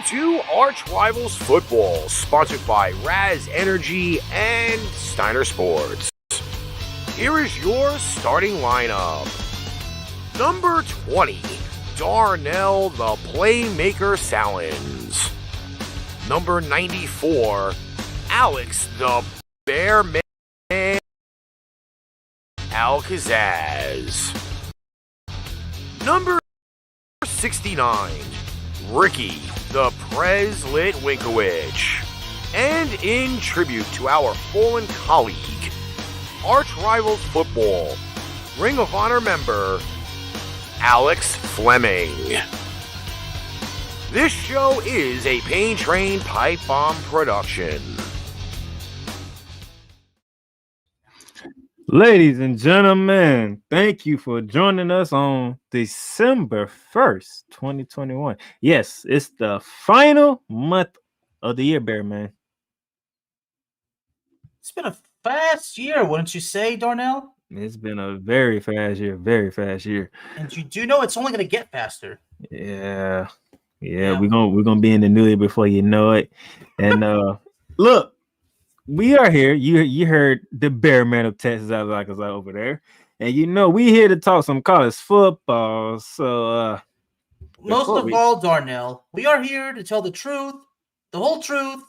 to ArchRivals Football, sponsored by Raz Energy and Steiner Sports. Here is your starting lineup. Number 20, Darnell the Playmaker Sallins. Number 94, Alex the Bear Man Kazzaz. Number 69, Ricky the Preslit Winkowicz. And in tribute to our fallen colleague, ArchRivals Football Ring of Honor member Alex Fleming. This show is a Pain Train Pipe Bomb production. Ladies and gentlemen, thank you for joining us on December 1st, 2021. Yes, it's the final month of the year, Bear Man. It's been a fast year, wouldn't you say, Darnell? It's been a very fast year. And you do know it's only going to get faster. Yeah. We're gonna be in the new year before you know it. And look, we are here. You heard the Bear Man of Texas over there, and we here to talk some college football. So most of all, Darnell, we are here to tell the truth, the whole truth,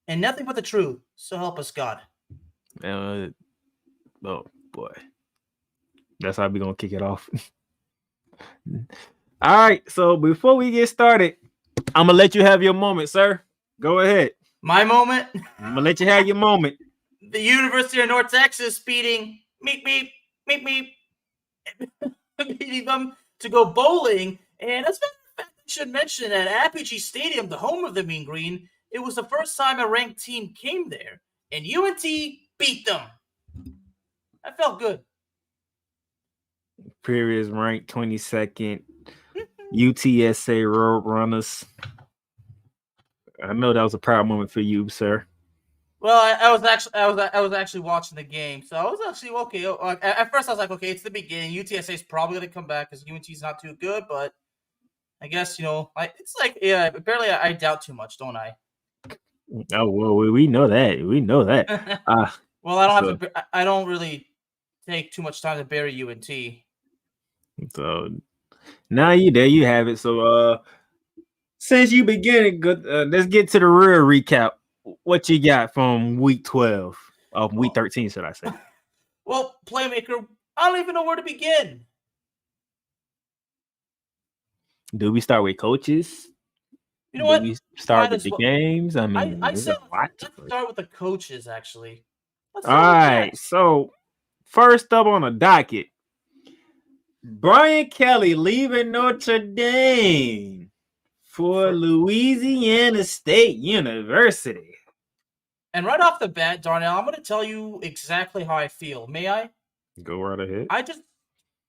and nothing but the truth. So help us God. Oh boy, that's how we gonna kick it off. All right, so before we get started, I'm gonna let you have your moment, sir. Go ahead. My moment? I'm gonna let you have your moment. The University of North Texas beating beating them to go bowling. And as a matter of fact, I should mention that at Apogee Stadium, the home of the Mean Green, it was the first time a ranked team came there. And UNT beat them. That felt good. Previous ranked 22nd. UTSA Roadrunners. I know that was a proud moment for you, sir. Well, I was actually watching the game, so I was actually okay. At first, I was like, okay, it's the beginning. UTSA is probably going to come back because UNT is not too good, but I guess apparently I doubt too much, don't I? Oh well, we know that. We know that. Well, I don't really take too much time to bury UNT. So now there you have it. So since you beginning, let's get to the real recap. What you got from week 12 of week 13, should I say? Well, Playmaker, I don't even know where to begin. Do we start with coaches? You know what? We start with the games. I mean, I said let's start with the coaches, actually. All right. So first up on the docket, Brian Kelly leaving Notre Dame for Louisiana State University. And right off the bat, Darnell, I'm going to tell you exactly how I feel. May I? Go right ahead.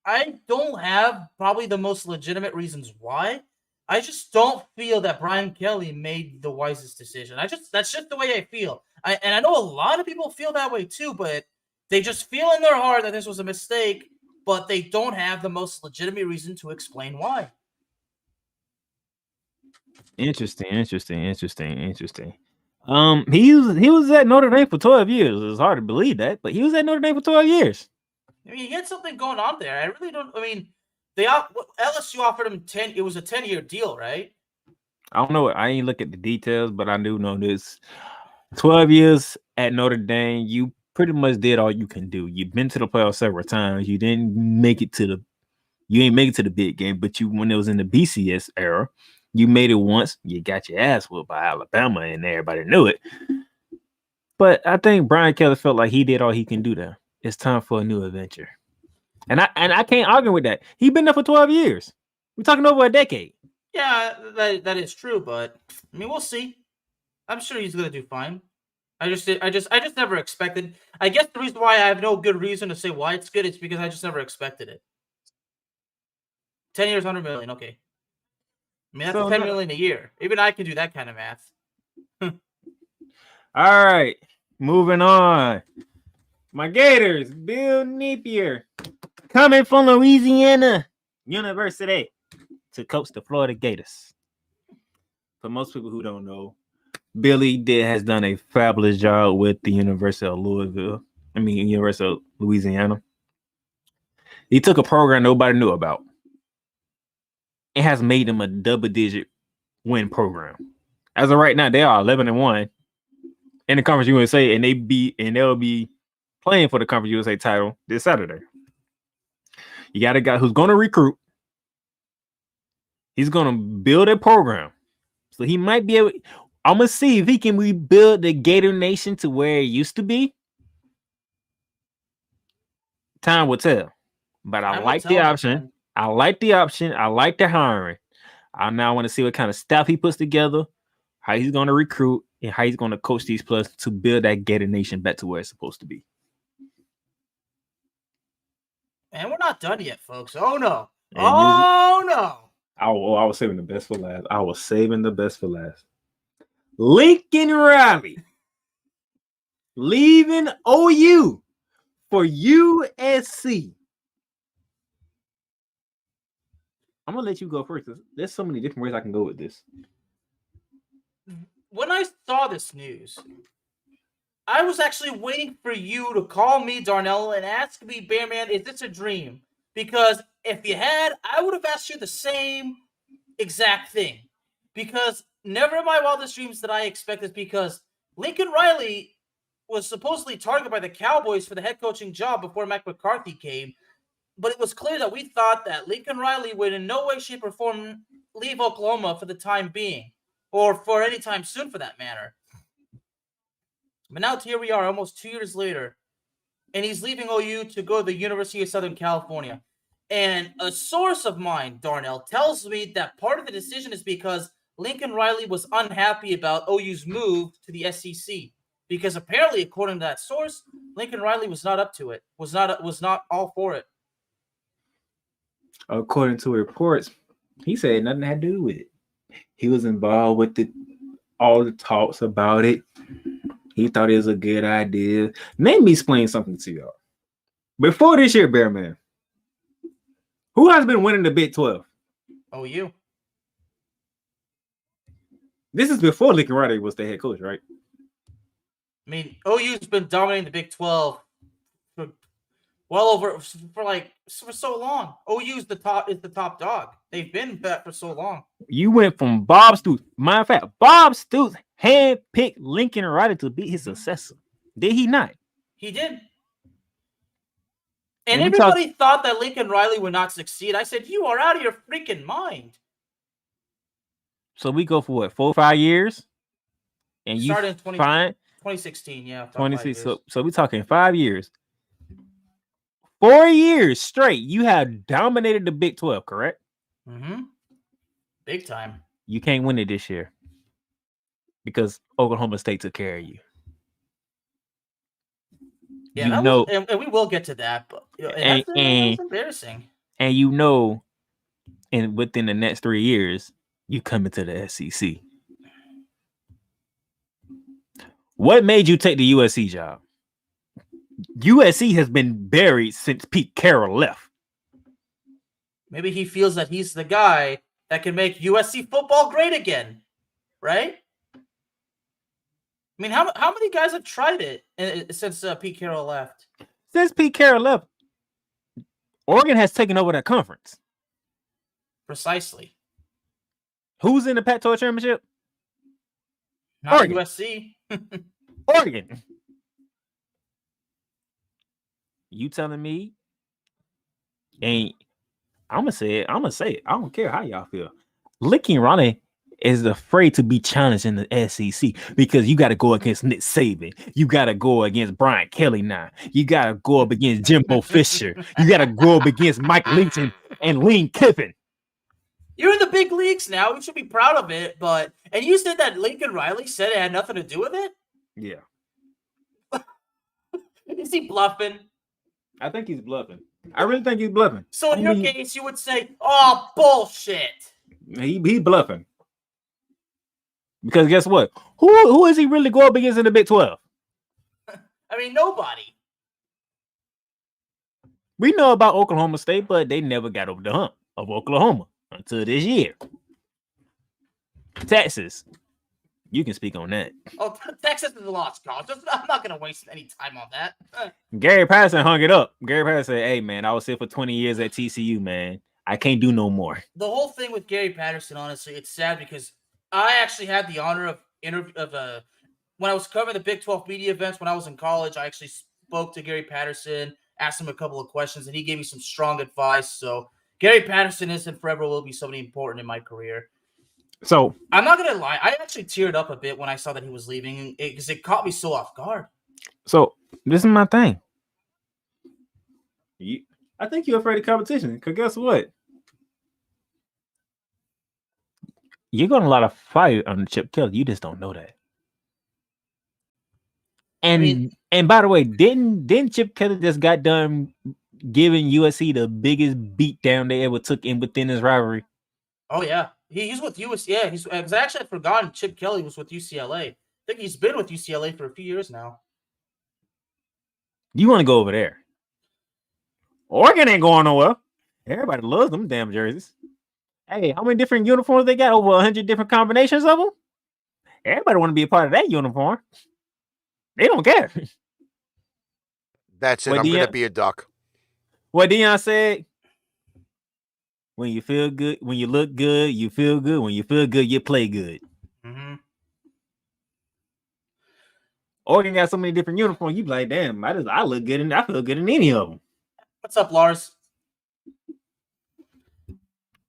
I don't have probably the most legitimate reasons why. I just don't feel that Brian Kelly made the wisest decision. That's just the way I feel. And I know a lot of people feel that way too, but they just feel in their heart that this was a mistake, but they don't have the most legitimate reason to explain why. Interesting. He was at Notre Dame for 12 years. It's hard to believe that, but he was at Notre Dame for 12 years. I mean, he had something going on there. I really don't. I mean, LSU offered him 10. It was a 10-year deal, right? I don't know. I ain't look at the details, but I do know this. 12 years at Notre Dame, you pretty much did all you can do. You've been to the playoffs several times. You didn't make it to the big game, but when it was in the BCS era, you made it once. You got your ass whooped by Alabama, and everybody knew it. But I think Brian Kelly felt like he did all he can do there. It's time for a new adventure. And I can't argue with that. He's been there for 12 years. We're talking over a decade. Yeah, that is true, but I mean, we'll see. I'm sure he's gonna do fine. I just never expected. I guess the reason why I have no good reason to say why it's good is because I just never expected it. 10 years, $100 million. Okay. I mean, that's $10 million a year. Even I can do that kind of math. All right, moving on. My Gators, Bill Napier, coming from Louisiana University to coach the Florida Gators. For most people who don't know, Billy has done a fabulous job with the University of University of Louisiana. He took a program nobody knew about. It has made them a double-digit win program. As of right now, they are 11-1 in the Conference USA, and they'll be playing for the Conference USA title this Saturday. You got a guy who's going to recruit. He's going to build a program, so he might be able. I'm gonna see if he can rebuild the Gator Nation to where it used to be. Time will tell. But I like the option. I like the option. I like the hiring. I now want to see what kind of staff he puts together, how he's going to recruit, and how he's going to coach these players to build that Gator Nation back to where it's supposed to be. And we're not done yet, folks. Oh, no. And no. I was saving the best for last. Lincoln Riley leaving OU for USC. I'm gonna let you go first. There's so many different ways I can go with this. When I saw this news, I was actually waiting for you to call me, Darnell, and ask me, Bearman, is this a dream? Because if you had, I would have asked you the same exact thing. Because never in my wildest dreams did I expect this, because Lincoln Riley was supposedly targeted by the Cowboys for the head coaching job before Mike McCarthy came. But it was clear that we thought that Lincoln Riley would in no way, shape, or form leave Oklahoma for the time being, or for any time soon for that matter. But now here we are almost 2 years later, and he's leaving OU to go to the University of Southern California. And a source of mine, Darnell, tells me that part of the decision is because Lincoln Riley was unhappy about OU's move to the SEC. Because apparently, according to that source, Lincoln Riley was not up to it, was not all for it. According to reports, he said nothing had to do with it. He was involved with all the talks about it. He thought it was a good idea. Let me explain something to y'all. Before this year, Bearman, who has been winning the Big 12? OU. This is before Lincoln Riley was the head coach, right? I mean, OU's been dominating the Big 12 for so long. OU's the top dog. They've been that for so long. You went from Bob Stoops. Matter of fact, Bob Stoops handpicked Lincoln Riley to be his successor. Did he not? He did. And everybody thought that Lincoln Riley would not succeed. I said, you are out of your freaking mind. So we go for what, 4 or 5 years? And you started in 2016, yeah. 26. So we're talking 5 years. 4 years straight, you have dominated the Big 12, correct? Mm-hmm. Big time. You can't win it this year because Oklahoma State took care of you. Yeah, and we will get to that, but that's embarrassing. And and within the next 3 years, you come into the SEC. What made you take the USC job? USC has been buried since Pete Carroll left. Maybe he feels that he's the guy that can make USC football great again, right? I mean, how many guys have tried it since Pete Carroll left? Since Pete Carroll left, Oregon has taken over that conference. Precisely. Who's in the Pac-12 championship? Not Oregon. USC. Oregon. You telling me? And I'm gonna say it. I don't care how y'all feel. Lincoln Riley is afraid to be challenged in the SEC because you got to go against Nick Saban. You got to go against Brian Kelly now. You got to go up against Jimbo Fisher. You got to go up against Mike Leach and Lane Kiffin. You're in the big leagues now. We should be proud of it. And you said that Lincoln Riley said it had nothing to do with it? Yeah. Is he bluffing? I think he's bluffing. I really think he's bluffing. So in your case, you would say, oh, bullshit. He bluffing. Because guess what? Who is he really going up against in the Big 12? I mean, nobody. We know about Oklahoma State, but they never got over the hump of Oklahoma until this year. Texas. You can speak on that. Oh, Texas is a lost cause. I'm not going to waste any time on that. Gary Patterson hung it up. Gary Patterson said, hey, man, I was here for 20 years at TCU, man. I can't do no more. The whole thing with Gary Patterson, honestly, it's sad because I actually had the honor of when I was covering the Big 12 media events when I was in college. I actually spoke to Gary Patterson, asked him a couple of questions, and he gave me some strong advice. So Gary Patterson is and forever will be somebody important in my career. So I'm not gonna lie, I actually teared up a bit when I saw that he was leaving because it caught me so off guard. So this is my thing. I think you're afraid of competition because guess what? You're going to a lot of fire on Chip Kelly. You just don't know that. And and by the way, didn't Chip Kelly just got done giving USC the biggest beatdown they ever took within his rivalry? Oh yeah, he's with USC. Yeah, because actually I'd forgotten Chip Kelly was with UCLA. I think he's been with UCLA for a few years now. You want to go over there? Oregon ain't going nowhere. Everybody loves them damn jerseys. Hey, how many different uniforms they got? Over 100 different combinations of them. Everybody want to be a part of that uniform. They don't care. That's it. I'm going to be a Duck. What Deion said, when you feel good, when you look good, you feel good. When you feel good, you play good. Mm-hmm. Oregon got so many different uniforms. You be like, damn, I look good and I feel good in any of them. What's up, Lars?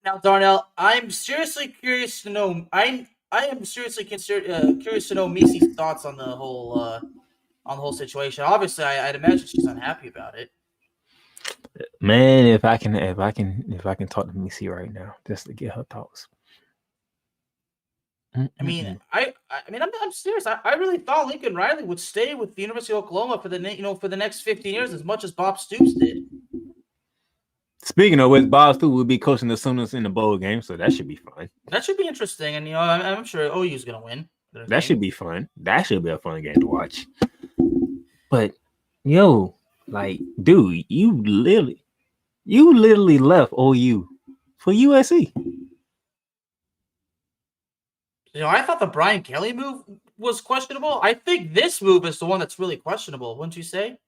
Now, Darnell, I'm seriously curious to know. I am seriously curious to know Misi's thoughts on the whole situation. Obviously, I'd imagine she's unhappy about it. Man, if I can talk to Misi right now just to get her thoughts. I mean, I'm serious. I really thought Lincoln Riley would stay with the University of Oklahoma for the next 15 years as much as Bob Stoops did. Speaking of which, Bob Stoops will be coaching the Sooners in the bowl game, so that should be fun. That should be interesting, and I'm sure OU's going to win. That should be fun. That should be a fun game to watch. But yo, like, dude, you literally left OU for USC. I thought the Brian Kelly move was questionable. I think this move is the one that's really questionable, wouldn't you say?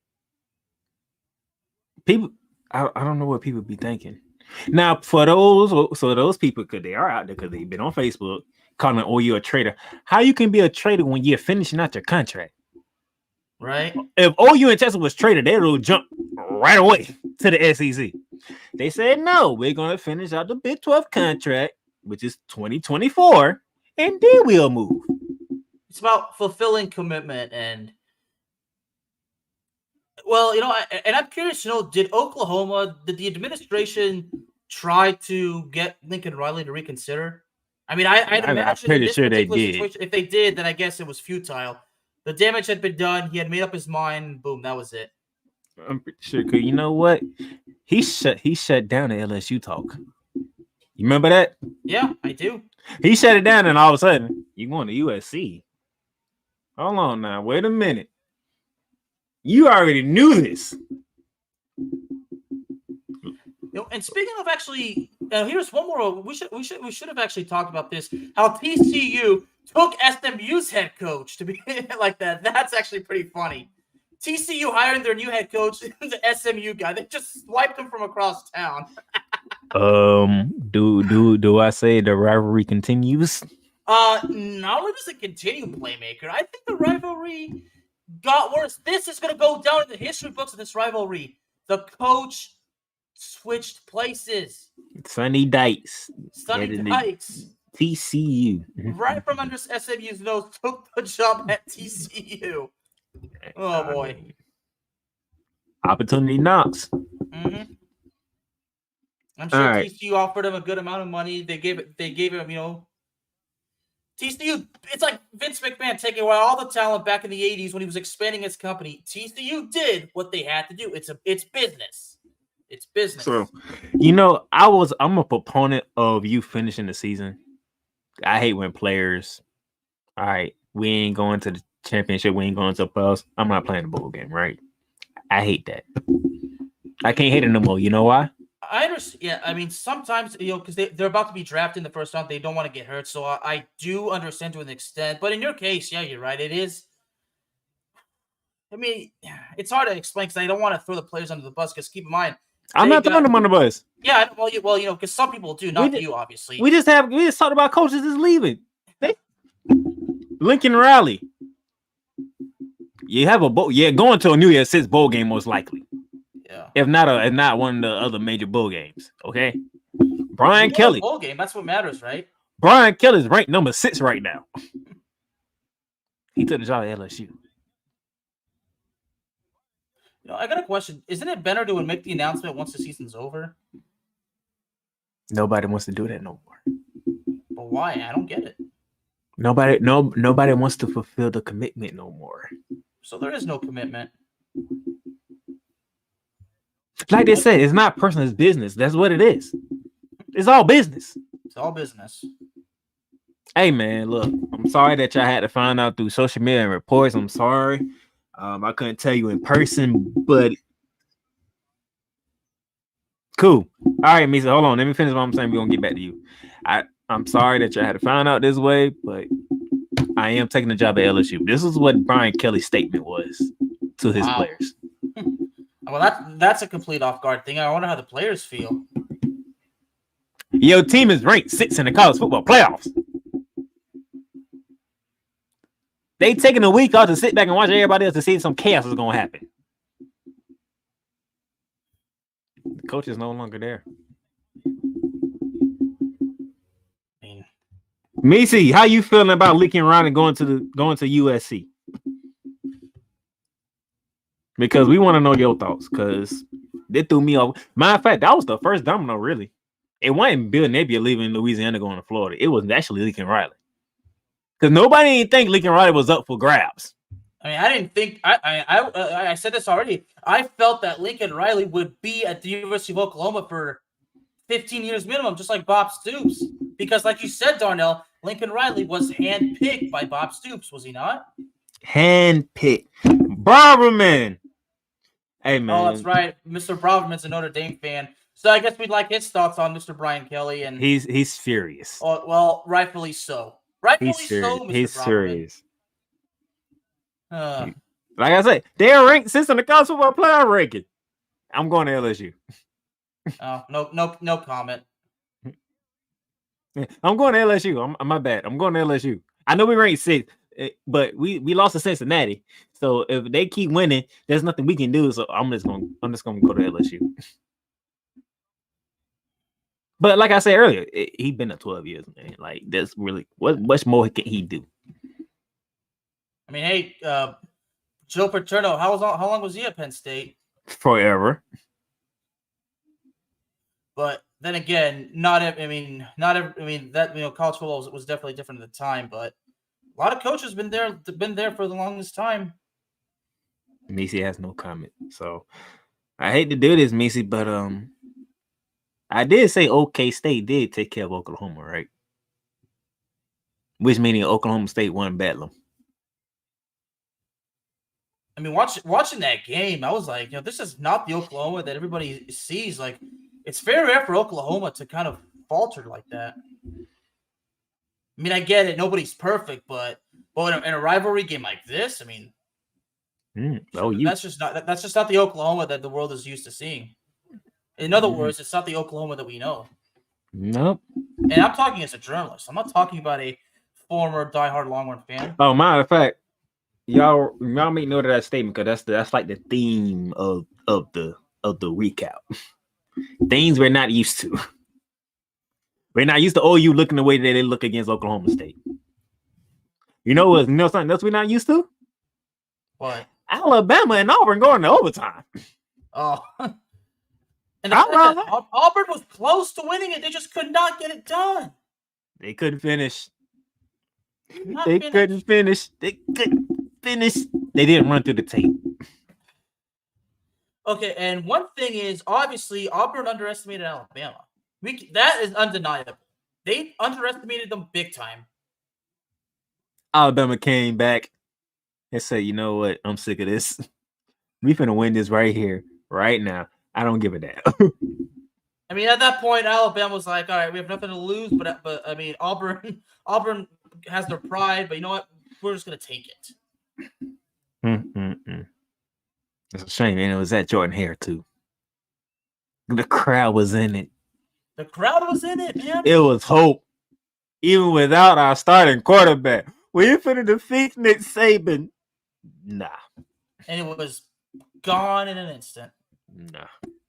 People, I don't know what people be thinking. Now, for those people, because they are out there, because they've been on Facebook calling OU a traitor. How you can be a traitor when you're finishing out your contract? Right. If OU and Texas was traded, they would jump right away to the SEC. They said, no, we're going to finish out the Big 12 contract, which is 2024, and then we'll move. It's about fulfilling commitment. And, well, and I'm curious to know, did the administration try to get Lincoln Riley to reconsider? I mean, I'd imagine I'm pretty sure they did. If they did, then I guess it was futile. The damage had been done. He had made up his mind. Boom, that was it. I'm pretty sure. Cause you know what? He shut down the LSU talk. You remember that? Yeah, I do. He shut it down, and all of a sudden, you going to USC? Hold on now. Wait a minute. You already knew this. And speaking of actually, here's one more. We should have actually talked about this. How TCU took SMU's head coach to be like that. That's actually pretty funny. TCU hiring their new head coach, the SMU guy. They just swiped him from across town. Do I say the rivalry continues? Not only does it continue, Playmaker, I think the rivalry got worse. This is going to go down in the history books of this rivalry. The coach switched places. Sonny Dykes. TCU. Right from under SMU's nose, took the job at TCU. Oh, boy. Opportunity knocks. Mm-hmm. I'm sure TCU offered him a good amount of money. They gave him, TCU, it's like Vince McMahon taking away all the talent back in the 80s when he was expanding his company. TCU did what they had to do. It's business. It's business. So, I'm a proponent of you finishing the season. I hate when players, all right, we ain't going to the championship, we ain't going to the playoffs. I'm not playing the bowl game, right? I hate that. I can't hate it no more. You know why? I understand. Yeah, I mean, sometimes because they're about to be drafted in the first round, they don't want to get hurt. So I do understand to an extent. But in your case, yeah, you're right. It is. I mean, it's hard to explain because I don't want to throw the players under the bus. Because keep in mind, I'm not throwing them on the bus. Yeah, well, because some people do, not you, obviously. We just talked about coaches is leaving. Lincoln Riley. You have a bowl. Yeah, going to a New Year's Six bowl game most likely. Yeah. If not one of the other major bowl games. Okay. Brian Kelly. Bowl game. That's what matters, right? Brian Kelly's ranked number 6 right now. He took the job at LSU. I got a question. Isn't it better to make the announcement once the season's over? Nobody wants to do that no more. But why? I don't get it. Nobody wants to fulfill the commitment no more. So there is no commitment. Like they said, it's not personal, it's business. That's what it is. It's all business. It's all business. Hey man, look, I'm sorry that y'all had to find out through social media and reports. I'm sorry. I couldn't tell you in person, but cool. All right, Misa, hold on. Let me finish what I'm saying. We're gonna get back to you. I'm sorry that y'all had to find out this way, but I am taking the job at LSU. This is what Brian Kelly's statement was to his players. Well, that's a complete off guard thing. I wonder how the players feel. Your team is ranked 6th in the college football playoffs. They taking a week off to sit back and watch everybody else to see if some chaos is gonna happen. The coach is no longer there. Missy, how you feeling about leaking around and going to USC? Because we want to know your thoughts. Because they threw me off. Matter of fact, that was the first domino. Really, it wasn't Bill Napier leaving Louisiana going to Florida. It was actually Lincoln Riley. Because nobody didn't think Lincoln Riley was up for grabs. I mean, I didn't think. I said this already. I felt that Lincoln Riley would be at the University of Oklahoma for 15 years minimum, just like Bob Stoops. Because, like you said, Darnell, Lincoln Riley was handpicked by Bob Stoops, was he not? Handpicked. Braverman. Hey, man. Oh, that's right. Mr. Braverman's a Notre Dame fan. So I guess we'd like his thoughts on Mr. Brian Kelly. And he's furious. Oh, well, rightfully so. Rightfully so, Mr. He's Braverman. serious. Like I said, they're ranked since in the college football playoff ranking. I'm going to LSU. Oh, no comment. I'm going to LSU. My bad. I'm going to LSU. I know we ranked 6th, but we lost to Cincinnati. So if they keep winning, there's nothing we can do. So I'm just gonna go to LSU. But like I said earlier, he been at 12 years, man. Like that's really what much more can he do? I mean, hey, Joe Paterno, how long was he at Penn State? Forever. But then again, college football was definitely different at the time. But a lot of coaches been there for the longest time. Missy has no comment. So I hate to do this, Missy, but I did say OK State did take care of Oklahoma, right? Which meaning Oklahoma State won Bedlam. I mean, watching that game, I was like, this is not the Oklahoma that everybody sees. Like, it's very rare for Oklahoma to kind of falter like that. I mean, I get it. Nobody's perfect, but in a rivalry game like this, I mean, that's just not the Oklahoma that the world is used to seeing. In other words, it's not the Oklahoma that we know. Nope. And I'm talking as a journalist. I'm not talking about a former diehard Longhorn fan. Oh, matter of fact, y'all make note of that statement because that's like the theme of the recap. Things we're not used to. We're not used to OU looking the way that they look against Oklahoma State. You know something else we're not used to? What? Alabama and Auburn going to overtime. Oh. And Auburn was close to winning it. They just could not get it done. They couldn't finish. They couldn't finish. They didn't run through the tape. Okay, and one thing is, obviously, Auburn underestimated Alabama. That is undeniable. They underestimated them big time. Alabama came back and said, you know what? I'm sick of this. We finna win this right here, right now. I don't give a damn. I mean, at that point, Alabama was like, "All right, we have nothing to lose," but I mean, Auburn has their pride, but you know what? We're just gonna take it. It's a shame, and it was at Jordan Hare too. The crowd was in it. The crowd was in it, man. It was hope, even without our starting quarterback. We finna defeat Nick Saban. Nah, And it was gone in an instant. nah.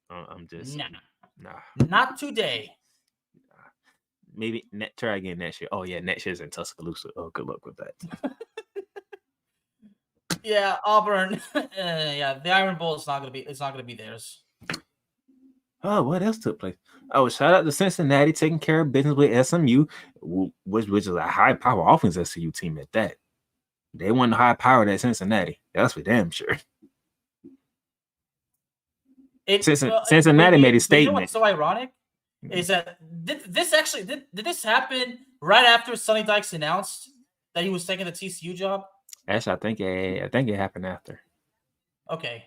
I'm just nah. Not today. Maybe try again next year. Oh yeah, next year's in Tuscaloosa. Oh, good luck with that. Yeah, Auburn. Yeah, the Iron Bowl is not gonna be. It's not gonna be theirs. Oh, what else took place? Oh, shout out to Cincinnati taking care of business with SMU, which is a high power offense SMU team at that. They won the high power at Cincinnati. That's for damn sure. Cincinnati made a statement. You know what's so ironic is that did this happen right after Sonny Dykes announced that he was taking the TCU job? Actually, I think it happened after. Okay.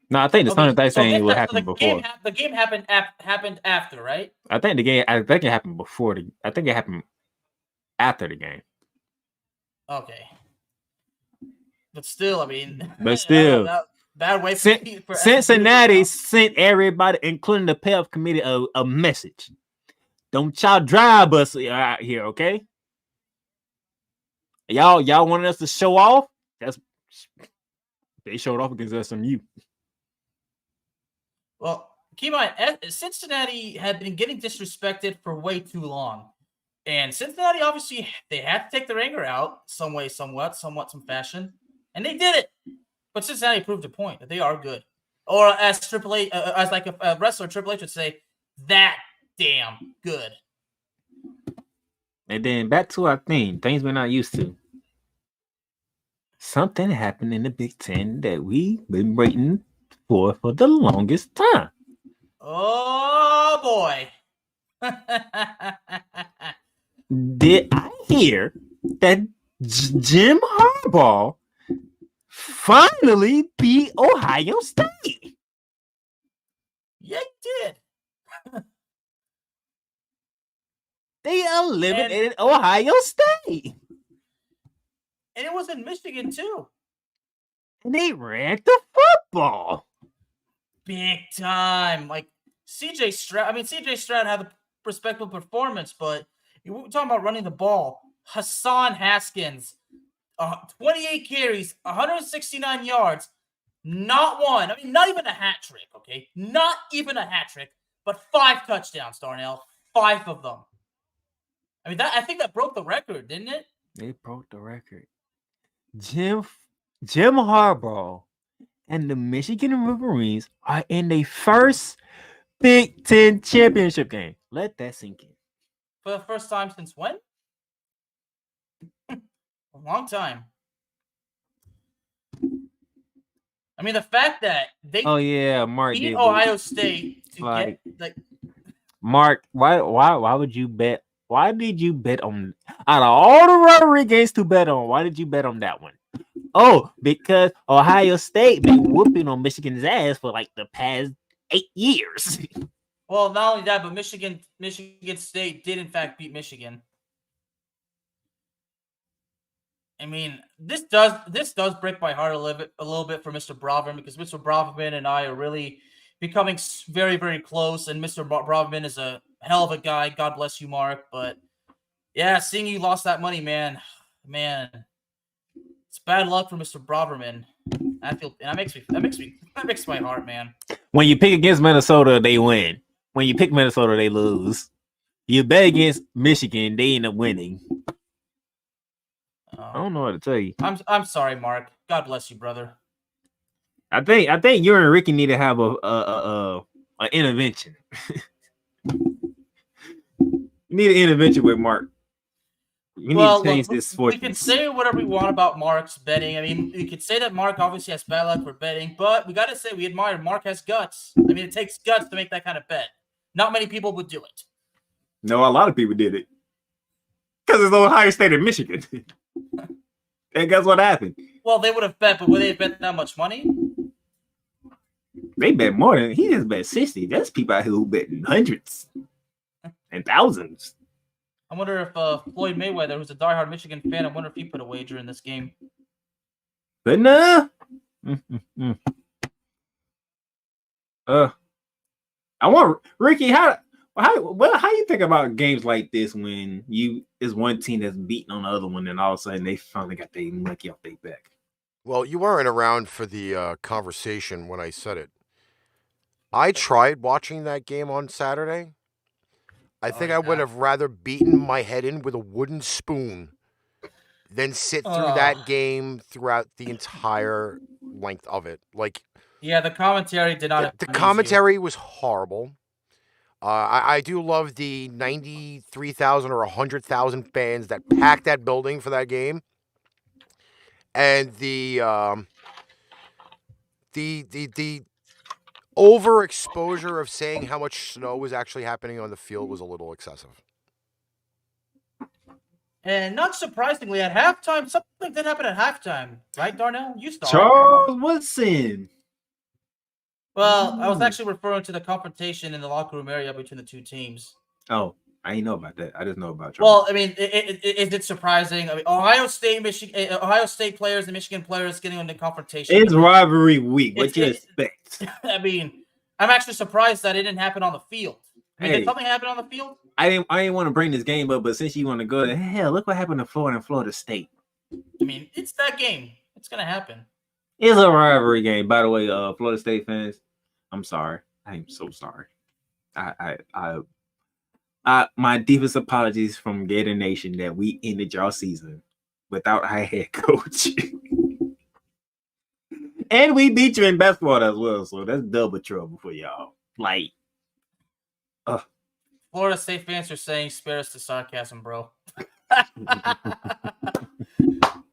No, I think the Sonny Dykes thing would happen before. The game happened after, right? I think it happened before I think it happened after the game. Okay. But still, I mean. Bad way for Cincinnati sent everybody, including the playoff committee, a message. Don't y'all drive us out here, okay? Y'all wanted us to show off? They showed off against SMU. Well, keep in mind, Cincinnati had been getting disrespected for way too long. And Cincinnati, obviously, they had to take their anger out some way, some fashion. And they did it. But Cincinnati proved a point that they are good. Or as Triple H, as like a wrestler, Triple H would say, that damn good. And then back to our theme, things we're not used to. Something happened in the Big Ten that we've been waiting for the longest time. Oh, boy. Did I hear that Jim Harbaugh finally beat Ohio State? Yeah, he did. They eliminated Ohio State. And it was in Michigan, too. And they ran the football. Big time. Like, CJ Stroud had a respectable performance, but we're talking about running the ball. Hassan Haskins, 28 carries, 169 yards, not one. I mean, not even a hat trick, okay? Not even a hat trick, but 5 touchdowns, Darnell. 5 of them. I mean, I think that broke the record, didn't it? They broke the record. Jim Harbaugh and the Michigan Wolverines are in their first Big Ten championship game. Let that sink in. For the first time since when? A long time. I mean, the fact that they Mark beat Ohio State to get Mark, why would you bet? Why did you bet on out of all the rivalry games to bet on? Why did you bet on that one? Oh, because Ohio State been whooping on Michigan's ass for like the past 8 years. Well, not only that, but Michigan State did in fact beat Michigan. I mean, this does break my heart a little bit for Mr. Braverman, because Mr. Braverman and I are really becoming very, very close, and Mr. Braverman is a hell of a guy. God bless you, Mark. But yeah, seeing you lost that money, man, it's bad luck for Mr. Braverman. That makes my heart, man. When you pick against Minnesota, they win. When you pick Minnesota, they lose. You bet against Michigan, they end up winning. I don't know what to tell you. I'm sorry, Mark. God bless you, brother. I think you and Ricky need to have a intervention. You need an intervention with Mark. We need to change this sport. We can say whatever we want about Mark's betting. I mean, you could say that Mark obviously has bad luck for betting, but we got to say we admire Mark has guts. I mean, it takes guts to make that kind of bet. Not many people would do it. No, a lot of people did it. Because it's Ohio State and Michigan. And guess what happened? Well, they would have bet, but would they have bet that much money? They bet more than he just bet 60. That's people out here who bet hundreds and thousands. I wonder if Floyd Mayweather, who's a diehard Michigan fan, I wonder if he put a wager in this game. But nah. I want Ricky. How you think about games like this when you is one team that's beating on the other one, and all of a sudden they finally got their monkey off their back? Well, you weren't around for the conversation when I said it. I tried watching that game on Saturday. I think I would have rather beaten my head in with a wooden spoon than sit through that game throughout the entire length of it. Like, yeah, the commentary did not. The commentary was horrible. I do love the 93,000 or 100,000 fans that packed that building for that game, and the overexposure of saying how much snow was actually happening on the field was a little excessive. And not surprisingly, at halftime, something did happen at halftime, right, Darnell? You started. Charles Woodson. Well, I was actually referring to the confrontation in the locker room area between the two teams. Oh, I didn't know about that. I just know about Charles. Well, I mean, is it surprising? I mean, Ohio State players and Michigan players getting into confrontation. It's rivalry week. What you expect? I mean, I'm actually surprised that it didn't happen on the field. I mean, did something happen on the field? I didn't want to bring this game up, but since you want to go, hell, look what happened to Florida and Florida State. I mean, it's that game. It's gonna happen. It's a rivalry game. By the way, Florida State fans, I'm sorry. I am so sorry. My deepest apologies from Gator Nation that we ended y'all season without our head coach. And we beat you in basketball as well, so that's double trouble for y'all. Like, Florida State fans are saying, spare us the sarcasm, bro.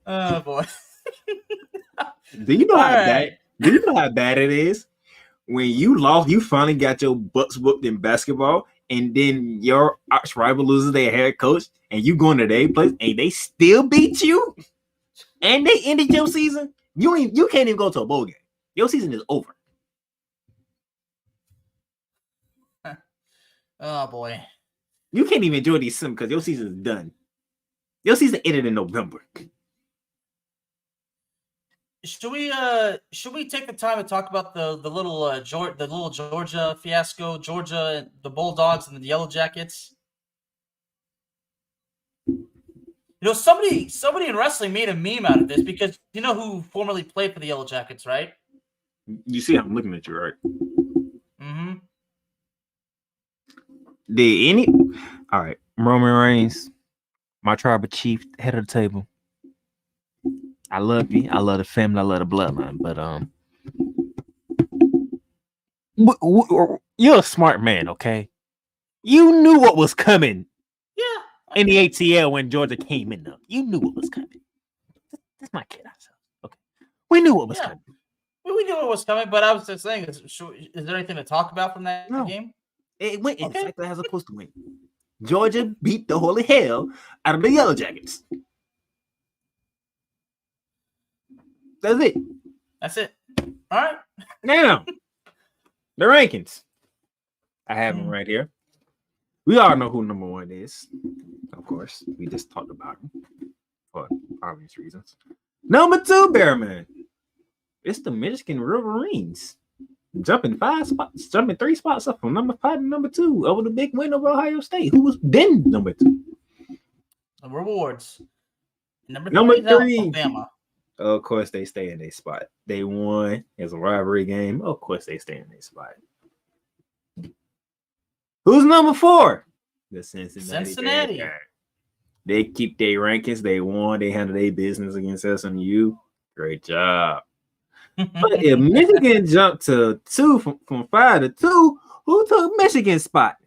Oh, boy. Do you know how bad it is? When you lost, you finally got your butts whooped in basketball, and then your arch rival loses their head coach, and you going to their place, and they still beat you, and they ended your season. You can't even go to a bowl game. Your season is over. Oh boy, you can't even enjoy these sims because your season is done. Your season ended in November. Should we take the time to talk about the little Georgia fiasco, Georgia, the Bulldogs and the Yellow Jackets? You know, somebody in wrestling made a meme out of this because you know who formerly played for the Yellow Jackets, right? You see, I'm looking at you, right? Mm-hmm. All right, Roman Reigns, my tribal chief, head of the table. I love you. I love the family. I love the bloodline. But you're a smart man, okay? You knew what was coming. Yeah. In the ATL when Georgia came in, though, you knew what was coming. That's my kid. Okay, we knew what was coming. We knew what was coming, but I was just saying, is there anything to talk about from that game? It went exactly as supposed to win. Georgia beat the holy hell out of the Yellow Jackets. That's it. That's it. All right. Now, the rankings. I have them right here. We all know who number one is. Of course, we just talked about him for obvious reasons. Number 2, Bearman. It's the Michigan Wolverines. Jumping 3 spots up from number 5 to number 2 over the big win over Ohio State, who was then number 2. The rewards. Number 3. Alabama. Of course, they stay in their spot. They won. It's a rivalry game. Of course, they stay in their spot. Who's number 4? The Cincinnati. They keep their rankings. They won. They handle their business against SMU. Great job. But if Michigan jumped to 2 from 5 to 2, who took Michigan's spot?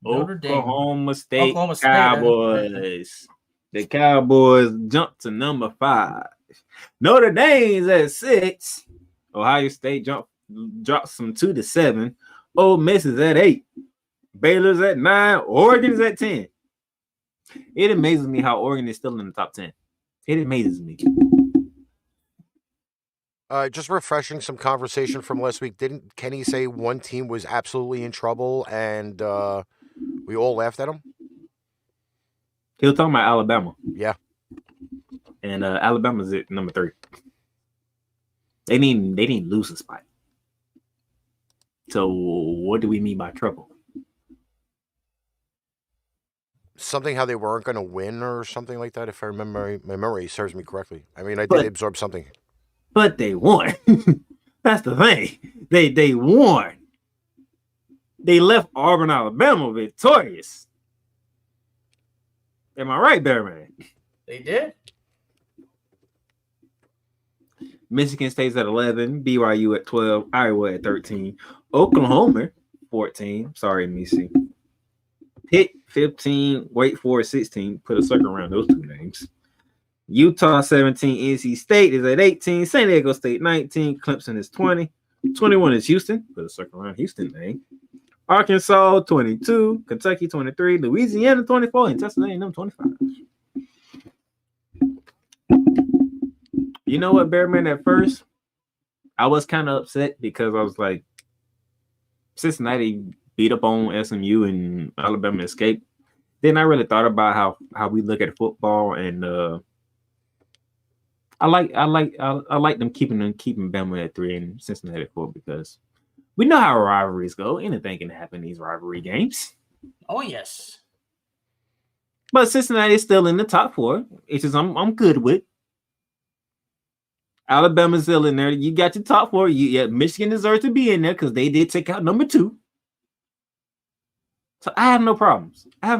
Oklahoma State Cowboys. The Cowboys jumped to number 5. Notre Dame's at 6. Ohio State drops from 2 to 7. Ole Miss is at 8. Baylor's at 9. Oregon's at 10. It amazes me how Oregon is still in the top 10. It amazes me. Just refreshing some conversation from last week. Didn't Kenny say one team was absolutely in trouble and we all laughed at him? He was talking about Alabama. Yeah. And Alabama's at number 3. They didn't lose a spot. So what do we mean by trouble? Something how they weren't going to win or something like that, if I remember my memory serves me correctly. I mean, I did absorb something. But they won. That's the thing. They won. They left Auburn, Alabama victorious. Am I right, Bearman? They did. Michigan State's at 11, BYU at 12, Iowa at 13, Oklahoma 14. Sorry, Missy. Pitt 15, Wake Forest 16. Put a circle around those 2 names. Utah 17, NC State is at 18, San Diego State 19, Clemson is 20, 21 is Houston. Put a circle around Houston name. Arkansas 22, Kentucky 23, Louisiana 24, and Texas A&M 25. You know what, Bearman? At first, I was kind of upset because I was like, Cincinnati beat up on SMU and Alabama escaped. Then I really thought about how we look at football, and I like them keeping Bama at 3 and Cincinnati at 4 because we know how rivalries go. Anything can happen in these rivalry games. Oh yes. But Cincinnati is still in the top 4, which is I'm good with. Alabama's still in there. You got your top 4. Michigan deserves to be in there because they did take out number 2. So I have no problems. Are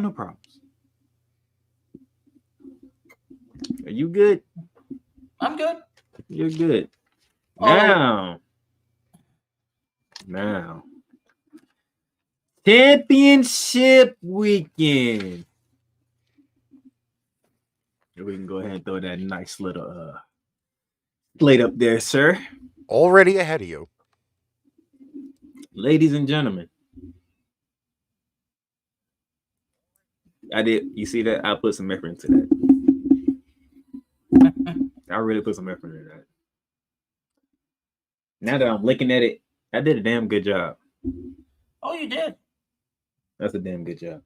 you good? I'm good. You're good. Oh. Now. Championship weekend. We can go ahead and throw that nice little slate up there, sir. Already ahead of you. Ladies and gentlemen. You see that? I put some effort into that. I really put some effort into that. Now that I'm looking at it, I did a damn good job. Oh, you did. That's a damn good job.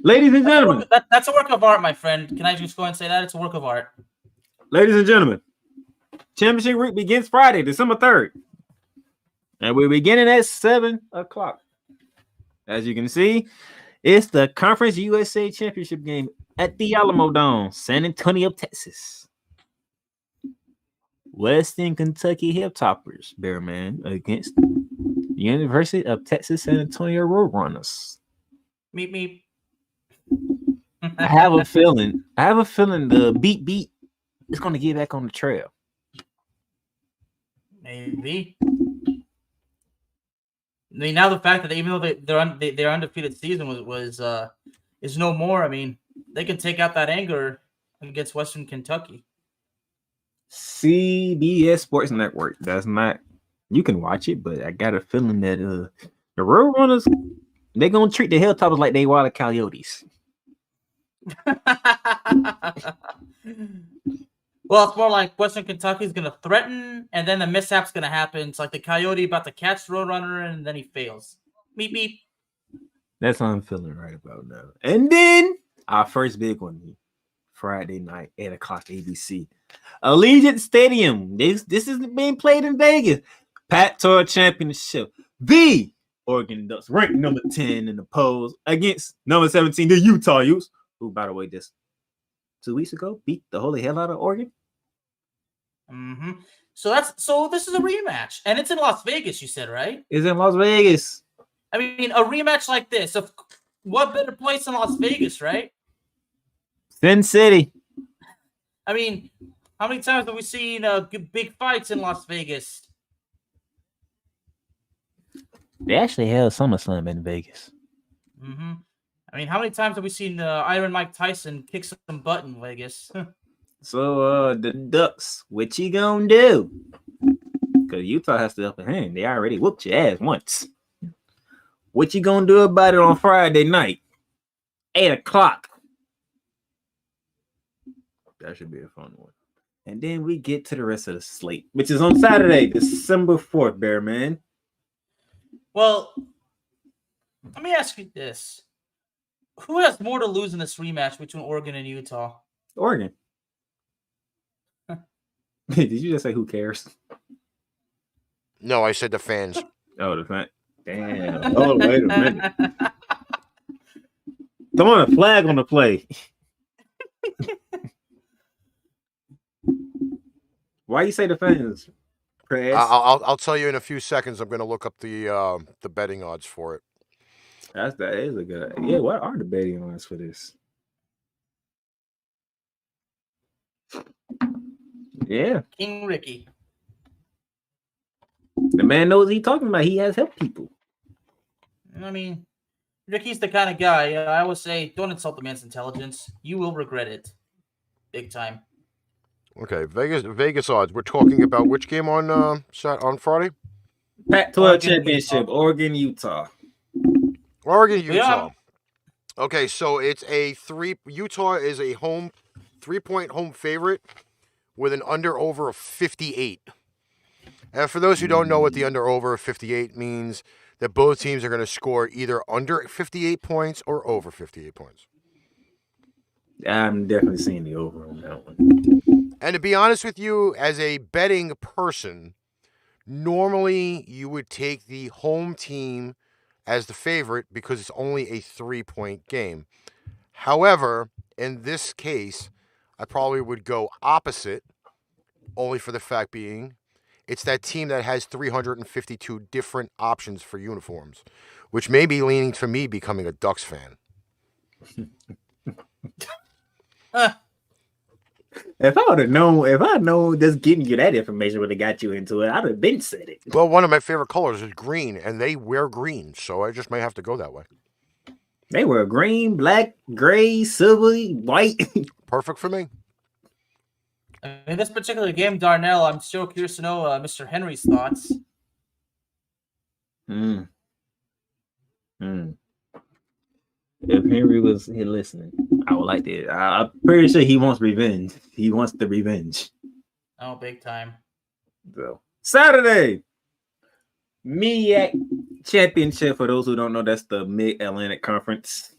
Ladies and gentlemen. That's a work of art, my friend. Can I just go and say that? It's a work of art. Ladies and gentlemen, Championship week begins Friday, December 3rd. And we're beginning at 7 o'clock. As you can see, it's the Conference USA Championship game at the Alamo Dome, San Antonio, Texas. Western Kentucky Hilltoppers, Bearman, against the University of Texas San Antonio Roadrunners. Meep meep. I have a feeling the beat is going to get back on the trail. Maybe. I mean, now the fact that even though their undefeated season is no more. I mean, they can take out that anger against Western Kentucky. CBS Sports Network. That's not. You can watch it, but I got a feeling that the Roadrunners, they're gonna treat the Hilltoppers like they Wild Coyotes. Well, it's more like Western Kentucky is going to threaten, and then the mishap's going to happen. It's like the Coyote about to catch the Roadrunner, and then he fails. Meep, meep. That's how I'm feeling right about now. And then our first big one, Friday night, 8 o'clock, ABC. Allegiant Stadium. This is being played in Vegas. Pac-12 Championship. The Oregon Ducks, ranked number 10 in the polls, against number 17, the Utah Utes, who, by the way, just 2 weeks ago beat the holy hell out of Oregon. Mm-hmm. So this is a rematch, and it's in Las Vegas. You said, right? It's in Las Vegas. I mean, a rematch like this. Of what better place than Las Vegas, right? Sin City. I mean, how many times have we seen big fights in Las Vegas? They actually held SummerSlam in Vegas. Mm-hmm. I mean, how many times have we seen Iron Mike Tyson kick some butt in Vegas? So, the Ducks, what you gonna do? Because Utah has the upper hand. They already whooped your ass once. What you gonna do about it on Friday night? 8 o'clock. That should be a fun one. And then we get to the rest of the slate, which is on Saturday, December 4th, Bear Man. Well, let me ask you this. Who has more to lose in this rematch between Oregon and Utah? Oregon. Did you just say who cares? No, I said the fans. Oh, the fan. Damn. Oh, wait a minute. Throwing a flag on the play. Why you say the fans? I'll tell you in a few seconds. I'm going to look up the betting odds for it. That is a good. Yeah, what are the betting odds for this? Yeah, King Ricky. the man knows what he's talking about. He has helped people. I mean, Ricky's the kind of guy. I always say, don't insult the man's intelligence. You will regret it, big time. Okay, Vegas odds. We're talking about which game on Friday? Pac-12 championship, Oregon, Utah. Oregon, Utah. Yeah. Okay, so it's Utah is a 3-point home favorite with an under-over of 58. And for those who don't know what the under-over of 58 means, that both teams are going to score either under 58 points or over 58 points. I'm definitely seeing the over on that one. And to be honest with you, as a betting person, normally you would take the home team as the favorite because it's only a 3-point game. However, in this case, I probably would go opposite, only for the fact being it's that team that has 352 different options for uniforms, which may be leaning to me becoming a Ducks fan. If I'd known just getting you that information would have got you into it, I'd have been said it. Well, one of my favorite colors is green, and they wear green, so I just may have to go that way. They were green, black, gray, silver, white. Perfect for me. In this particular game, Darnell, I'm still curious to know Mr. Henry's thoughts. If Henry was here listening, I would like to. I'm pretty sure he wants revenge. He wants the revenge. Oh, big time. So Saturday, MEAC Championship. For those who don't know, that's the Mid-Atlantic Conference.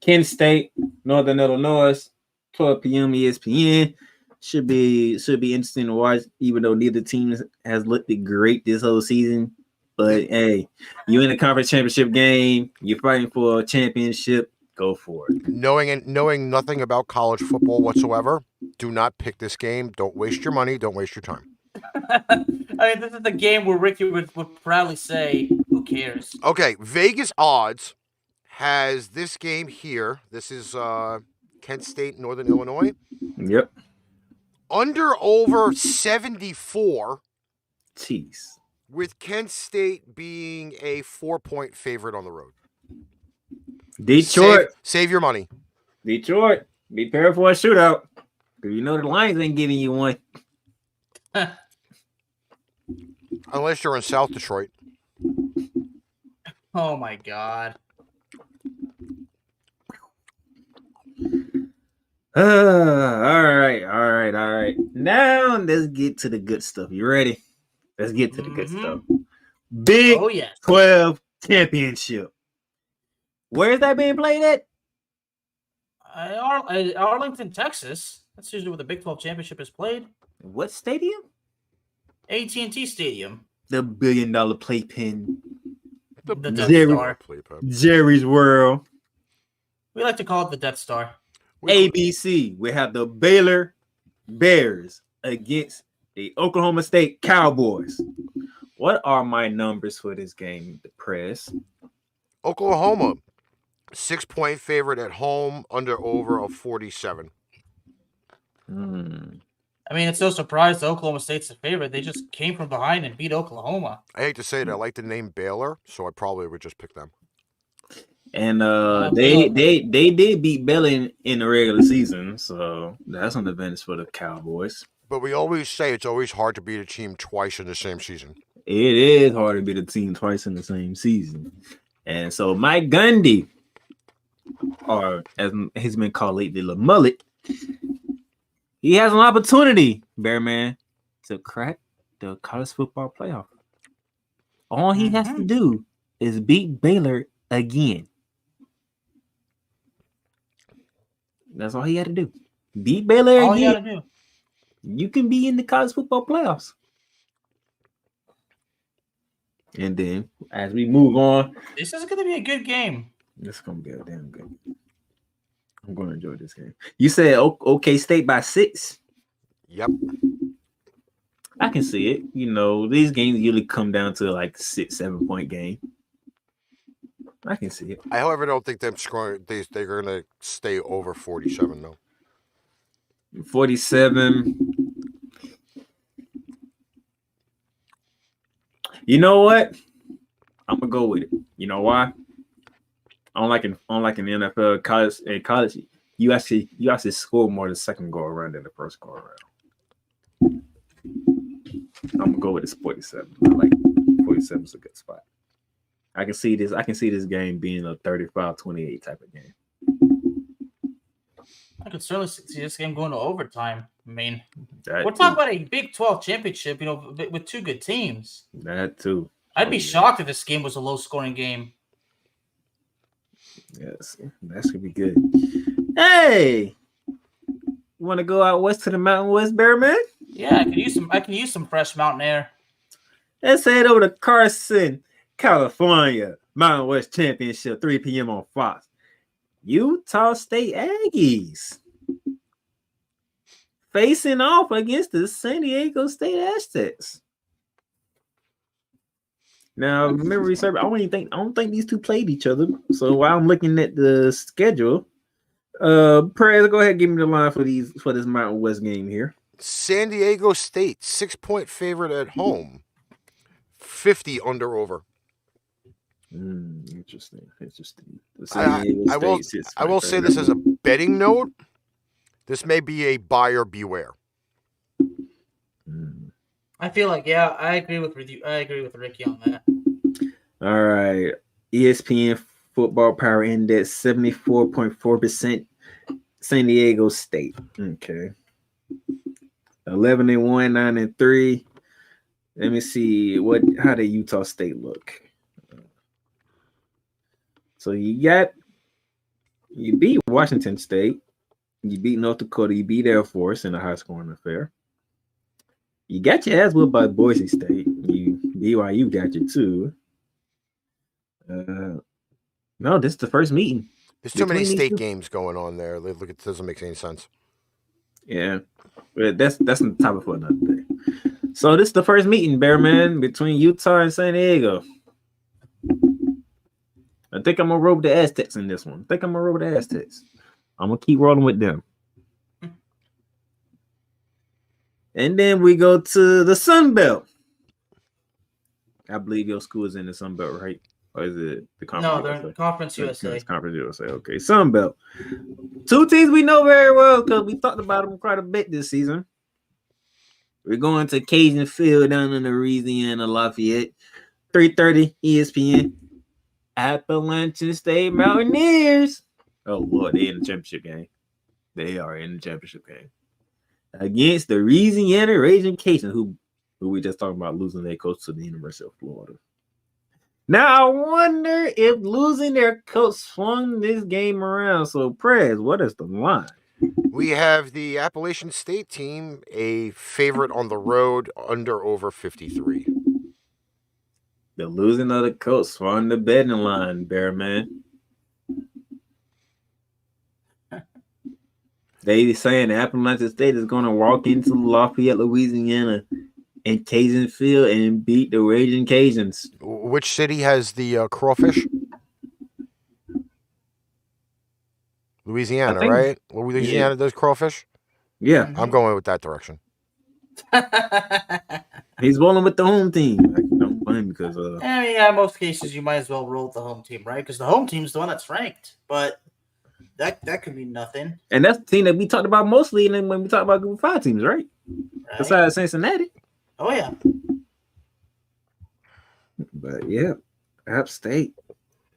Kent State, Northern Illinois, 12 p.m. ESPN. Should be interesting to watch, even though neither team has looked great this whole season. But hey, you in the conference championship game, you're fighting for a championship, go for it. Knowing nothing about college football whatsoever, do not pick this game. Don't waste your money. Don't waste your time. I mean, this is the game where Ricky would proudly say, who cares? Okay, Vegas odds has this game here. This is Kent State, Northern Illinois. Yep. Under over 74. Jeez. With Kent State being a 4-point favorite on the road. Detroit. Save your money. Detroit. Be prepared for a shootout. Because you know the Lions ain't giving you one. Unless you're in South Detroit. Oh, my God. All right. Now let's get to the good stuff. You ready? Let's get to the good stuff. Big 12 Championship. Where's that being played at? Arlington, Texas. That's usually where the Big 12 Championship is played. What stadium? AT&T Stadium. The $1 billion playpen. The Death Star. Jerry's World. We like to call it the Death Star. ABC. We have the Baylor Bears against the Oklahoma State Cowboys. What are my numbers for this game, the press? Oklahoma, 6-point favorite at home, under over of 47. I mean, it's no surprise that Oklahoma State's the favorite. They just came from behind and beat Oklahoma. I hate to say it, I like the name Baylor, so I probably would just pick them. And they did beat Baylor in the regular season, so that's an advantage for the Cowboys. But we always say it's always hard to beat a team twice in the same season. It is hard to beat a team twice in the same season. And so Mike Gundy, or as he's been called lately, La Mullet, He has an opportunity, Bearman, to crack the college football playoff. All he has to do is beat Baylor again. That's all he had to do. Beat Baylor All again. you gotta do. You can be in the college football playoffs. And then, as we move on, This is gonna be a good game. this is gonna be a damn good game. I'm gonna enjoy this game. You said OK State by 6. Yep. I can see it. You know, these games usually come down to like 6-7 point game. I can see it. I, however, don't think them scoring. They're going to stay over 47 though. 47. You know what? I'm gonna go with it. You know why? Unlike in the NFL, college, you actually score more the second go around than the first go around. I'm gonna go with this 47. I like 47 is a good spot. I can see this game being a 35-28 type of game. I could certainly see this game going to overtime. I mean, That we're too. talking about a Big 12 championship, you know, with two good teams. That too. I'd be shocked if this game was a low-scoring game. Yes, that should be good. Hey, want to go out west to the Mountain West, Bearman? Yeah, I can use some fresh mountain air. Let's head over to Carson, California. Mountain West Championship, 3 p.m. on Fox. Utah State Aggies facing off against the San Diego State Aztecs. Now, memory serve. I don't think these two played each other. So while I'm looking at the schedule, Perez, go ahead and give me the line for this Mountain West game here. San Diego State 6-point favorite at home. 50 under over. Interesting. I will say this as a betting note. This may be a buyer beware. I feel like, yeah, I agree with Ricky on that. All right. ESPN Football Power Index 74.4% San Diego State. Okay. 11-1, 9-3. Let me see how did Utah State look. So you beat Washington State, you beat North Dakota, you beat Air Force in a high scoring affair. You got your ass whipped by Boise State. BYU got you too. No, this is the first meeting. There's too many state games going on there. Look, it doesn't make any sense. Yeah, but that's the topic for another day. So this is the first meeting, Bearman, between Utah and San Diego. I think I'm gonna roll the Aztecs in this one. I'm gonna keep rolling with them. And then we go to the Sun Belt. I believe your school is in the Sun Belt, right? Or is it the Conference? No, they're in Conference USA. It's Conference USA. Okay, Sun Belt. Two teams we know very well because we talked about them quite a bit this season. We're going to Cajun Field down in Louisiana, Lafayette. 3:30 ESPN. Appalachian State Mountaineers. Oh, Lord, they're in the championship game. They are in the championship game. Against the Louisiana Raging Cajuns, who we just talked about losing their coach to the University of Florida. Now, I wonder if losing their coach swung this game around. So, Prez, what is the line? We have the Appalachian State team, a favorite on the road, under over 53. The losing of the coach swung the betting line, Bearman. They saying Appalachian State is going to walk into Lafayette, Louisiana, and Cajun Field and beat the Raging Cajuns. Which city has the crawfish? Louisiana, right? Louisiana does crawfish? Yeah. I'm going with that direction. He's rolling with the home team. Don't blame because yeah, in most cases you might as well roll with the home team, right? Because the home team's the one that's ranked. But that could mean nothing. And that's the team that we talked about mostly when we talked about Group 5 teams, right? Besides Cincinnati. Oh yeah. But yeah, App State.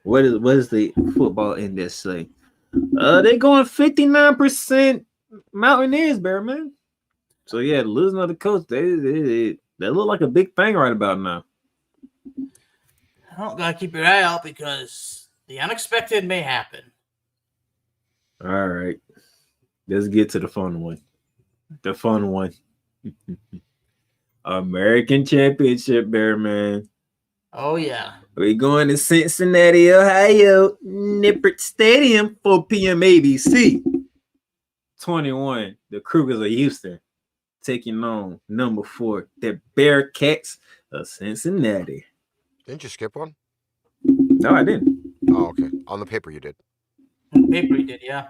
What is the football index say? They're going 59% Mountaineers, Bearman. So yeah, losing of the coach, they look like a big thing right about now. Well, gotta keep your eye out because the unexpected may happen. All right, let's get to the fun one. The fun one. American Championship, Bearman. Oh yeah. We're going to Cincinnati, Ohio, Nippert Stadium, 4 p.m. ABC. 21, the Cougars of Houston, taking on number 4, the Bearcats of Cincinnati. Didn't you skip one? No, I didn't. Oh, okay. On the paper you did. On paper you did, yeah.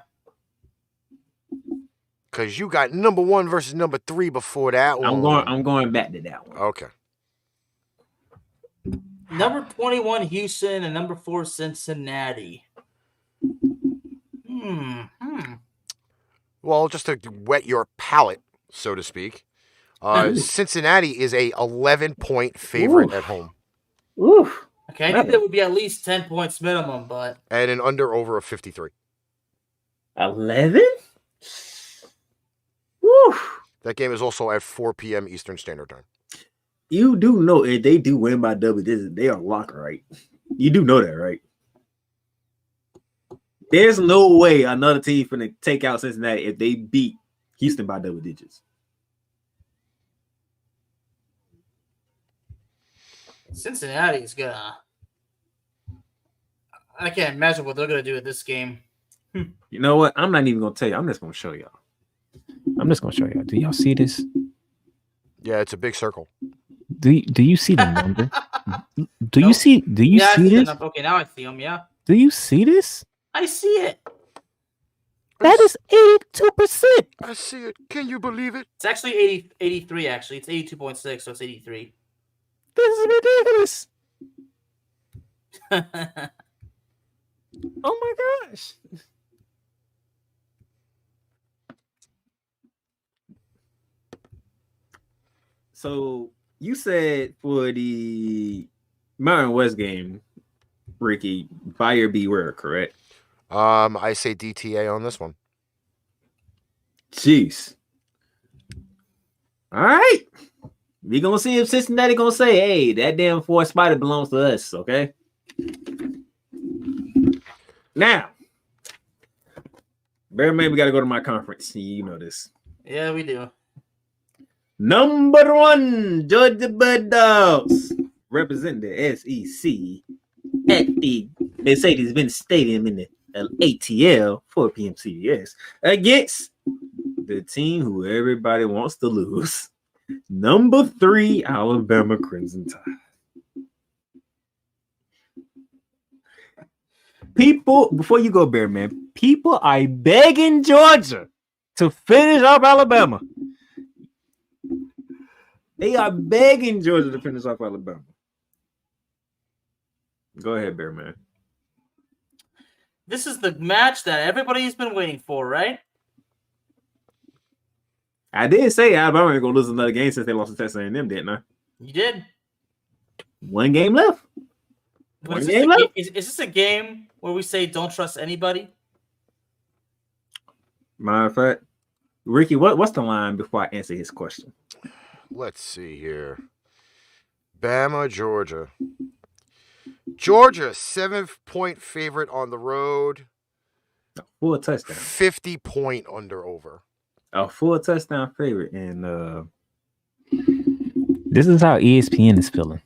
Because you got number 1 versus number 3 before that one. I'm going back to that one. Okay. Number 21, Houston, and number 4, Cincinnati. Well, just to whet your palate, so to speak, Cincinnati is a 11-point favorite at home. Oof. Okay, I think that would be at least 10 points minimum, but... And an under-over of 53. 11? Woof. That game is also at 4 p.m. Eastern Standard Time. You do know if they do win by double digits, they are locked, right? You do know that, right? There's no way another team finna take out Cincinnati if they beat Houston by double digits. Cincinnati is gonna... I can't imagine what they're gonna do with this game. You know what? I'm not even gonna tell you. I'm just gonna show y'all. Do y'all see this? Yeah, it's a big circle. Do you see the number? Do you see this? Okay, now I see them, yeah. Do you see this? I see it. That is 82%. I see it. Can you believe it? It's actually 83, actually. It's 82.6, so it's 83. This is ridiculous. Oh my gosh. So you said for the Mountain West game, Ricky, buyer beware, correct? I say DTA on this one. Jeez. All right. We gonna see if Cincinnati gonna say, hey, that damn 4 spider belongs to us, okay? Now, Bearman, we gotta go to my conference. You know this. Yeah, we do. Number 1, Georgia Bulldogs, represent the SEC at the Mercedes-Benz Stadium in the ATL, 4 p.m. CBS, against the team who everybody wants to lose. Number 3, Alabama Crimson Tide. People, before you go, Bearman, people are begging Georgia to finish off Alabama. They are begging Georgia to finish off Alabama. Go ahead, Bearman. This is the match that everybody's been waiting for, right? I did say Alabama ain't gonna lose another game since they lost to Texas A&M, didn't I? You did. 1 game left. Is this a game where we say don't trust anybody? Matter of fact, Ricky, what's the line before I answer his question? Let's see here. Bama, Georgia. Georgia, 7-point favorite on the road. A full touchdown. 50-point under-over. A full touchdown favorite. And this is how ESPN is feeling.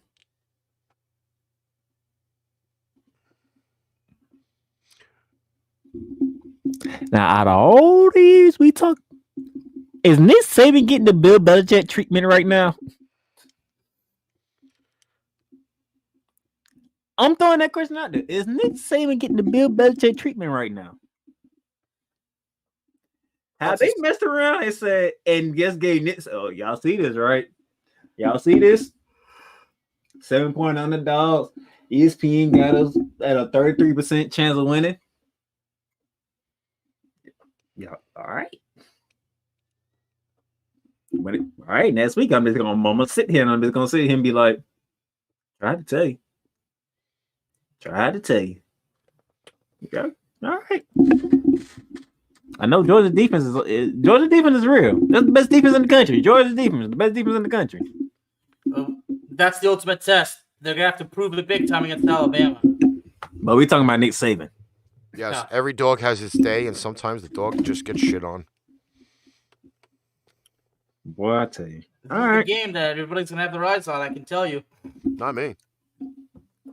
Now, out of all these we talk, is Nick Saban getting the Bill Belichick treatment right now? I'm throwing that question out there. Is Nick Saban getting the Bill Belichick treatment right now? Have they messed around and said, and just gave Nick, oh, y'all see this, right? Y'all see this? 7-point underdogs. ESPN got us at a 33% chance of winning. Yeah, all right. All right, next week I'm gonna sit here and I'm just gonna sit here and be like, tried to tell you. Okay, all right. I know Georgia's defense is real. That's the best defense in the country. Georgia's defense, the best defense in the country. That's the ultimate test. They're gonna have to prove it big time against Alabama. But we're talking about Nick Saban. Yes, Yeah. every dog has its day, and sometimes the dog just gets shit on. Boy, I tell you. This All is right. the game that everybody's gonna have their eyes on. I can tell you. Not me.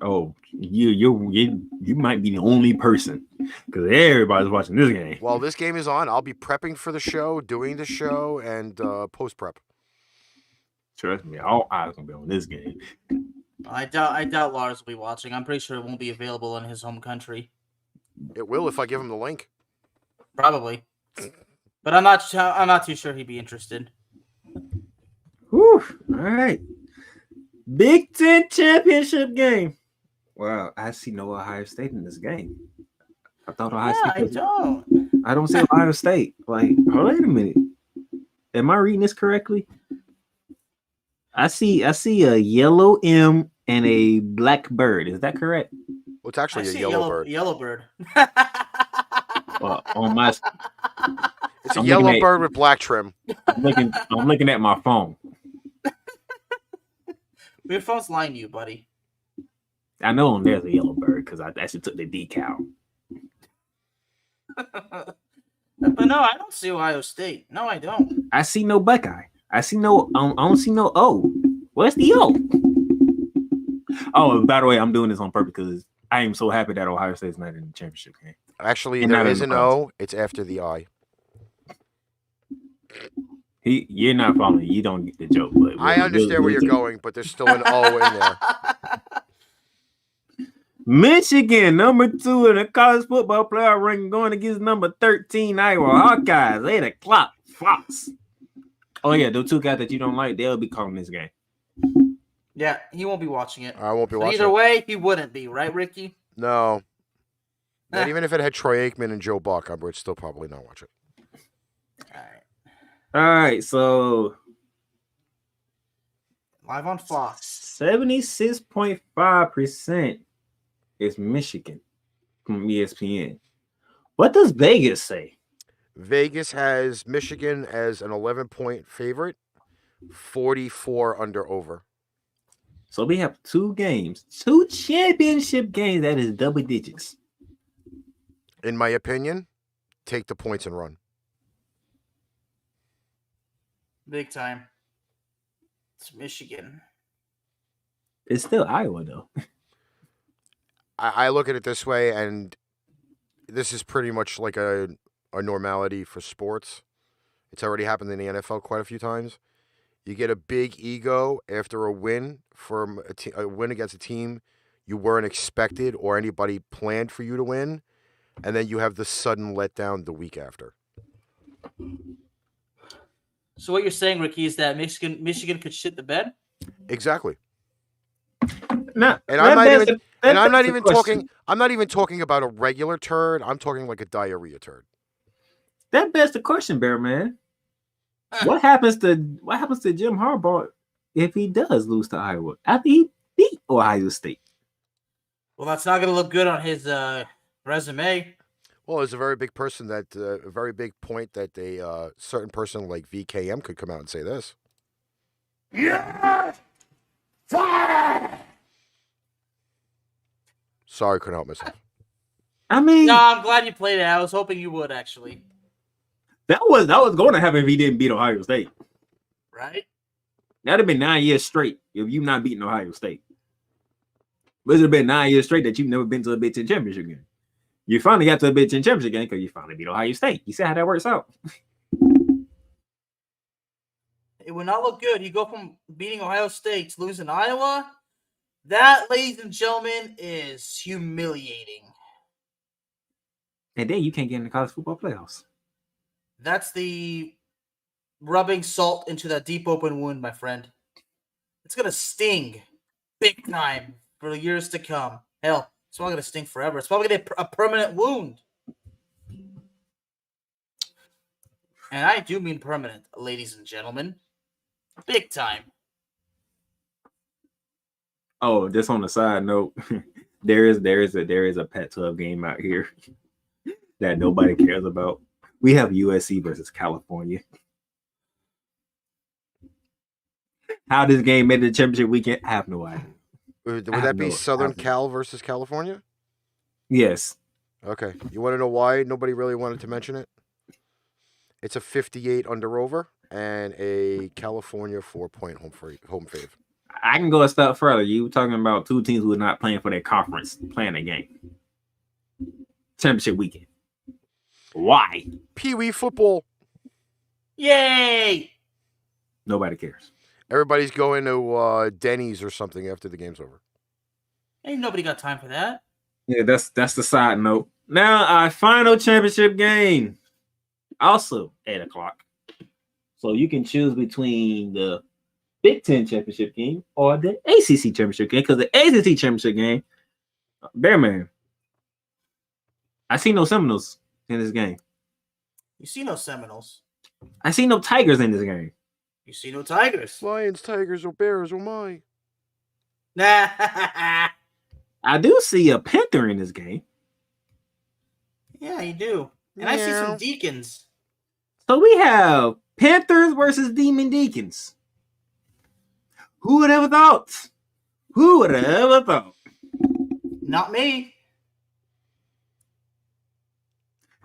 Oh, you might be the only person because everybody's watching this game. While this game is on, I'll be prepping for the show, doing the show, and post prep. Trust me, all eyes gonna be on this game. I doubt Lars will be watching. I'm pretty sure it won't be available in his home country. It will if I give him the link. Probably, but I'm not too sure he'd be interested. Whew. All right. Big Ten championship game. Wow, I see no Ohio State in this game. I thought Ohio State. I don't see Ohio State. Like, oh, wait a minute. Am I reading this correctly? I see a yellow M and a black bird. Is that correct? Well, it's actually a yellow bird. Yellow bird. On my, It's a I'm yellow looking at- bird with black trim. I'm looking at my phone. Your phone's lying to you, buddy. I know there's a yellow bird because I actually took the decal. But no, I don't see Ohio State. No, I don't. I see no Buckeye. I don't see no O. Where's the O? Oh, by the way, I'm doing this on purpose because I am so happy that Ohio State's not in the championship game. Actually, And there not in is the an O. It's after the I. You're not following. You don't get the joke. But I understand where you're going, but there's still an O in there. Michigan, number 2 in the college football playoff ranking, going against number 13 Iowa Hawkeyes. 8 o'clock. Fox. Oh yeah, the two guys that you don't like, they'll be calling this game. Yeah, he won't be watching it. I won't be But watching. either way, he wouldn't be, right, Ricky? No. Not even if it had Troy Aikman and Joe Buck, I would still probably not watch it. All right, so live on Fox. 76.5% is Michigan from ESPN. What does Vegas say? Vegas has Michigan as an 11-point favorite, 44 under over. So we have 2 games, 2 championship games that is double digits. In my opinion, take the points and run. Big time. It's Michigan. It's still Iowa, though. I look at it this way, and this is pretty much like a normality for sports. It's already happened in the NFL quite a few times. You get a big ego after a win from a win against a team you weren't expected or anybody planned for you to win, and then you have the sudden letdown the week after. So what you're saying, Ricky, is that Michigan could shit the bed? Exactly. No, And I'm not even talking about a regular turd. I'm talking like a diarrhea turd. That begs the question, Bear Man. What happens to Jim Harbaugh if he does lose to Iowa after he beat Ohio State? Well, that's not going to look good on his resume. Well, there's a very big point that a certain person like VKM could come out and say this. Yes! Fire! Sorry, couldn't help myself. I mean, No, I'm glad you played it. I was hoping you would, actually. that was going to happen if he didn't beat Ohio State. Right? That'd have been 9 years straight if you not beating Ohio State. But it'd have been 9 years straight that you've never been to a Big Ten championship game. You finally got to a Big Ten championship game because you finally beat Ohio State. You see how that works out? It would not look good. You go from beating Ohio State to losing Iowa. That, ladies and gentlemen, is humiliating. And then you can't get in the college football playoffs. That's the rubbing salt into that deep open wound, my friend. It's going to sting big time for the years to come. Hell, it's probably going to sting forever. It's probably going to be a permanent wound. And I do mean permanent, ladies and gentlemen. Big time. Oh, just on the side note, there is a Pac-12 game out here that nobody cares about. We have USC versus California. How this game made the championship weekend, I have no idea. Would that be no Southern idea. Cal versus California? Yes. Okay. You want to know why nobody really wanted to mention it? It's a 58 under/over and a California 4-point home fave. I can go a step further. You were talking about two teams who are not playing for their conference, playing a game. Championship weekend. Why? Pee-wee football. Yay! Nobody cares. Everybody's going to Denny's or something after the game's over. Ain't nobody got time for that. Yeah, that's the side note. Now our final championship game, also 8:00. So you can choose between the Big Ten championship game or the ACC championship game. Because the ACC championship game, Bearman, I see no Seminoles in this game. You see no Seminoles. I see no Tigers in this game. You see no Tigers. Lions, Tigers, or Bears, oh my. Nah. I do see a Panther in this game. Yeah, you do. And I see some Deacons. So we have Panthers versus Demon Deacons. Who would have thought? Who would have ever thought? Not me.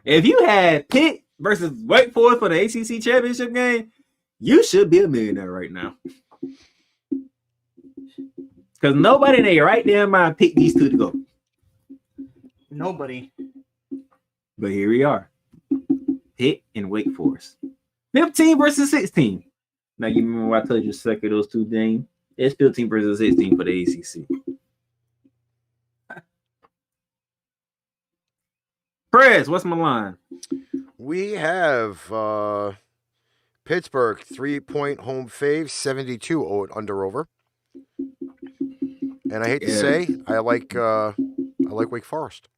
If you had Pitt versus Wake Forest for the ACC championship game, you should be a millionaire right now. Because nobody in their right damn mind picked these two to go. Nobody. But here we are. Pitt and Wake Forest. 15 versus 16. Now, you remember what I told you a second those two games? It's 15 versus 16 for the ACC. Prez, what's my line? We have Pittsburgh 3-point home fave, 72 under/over. And I hate to say, I like Wake Forest.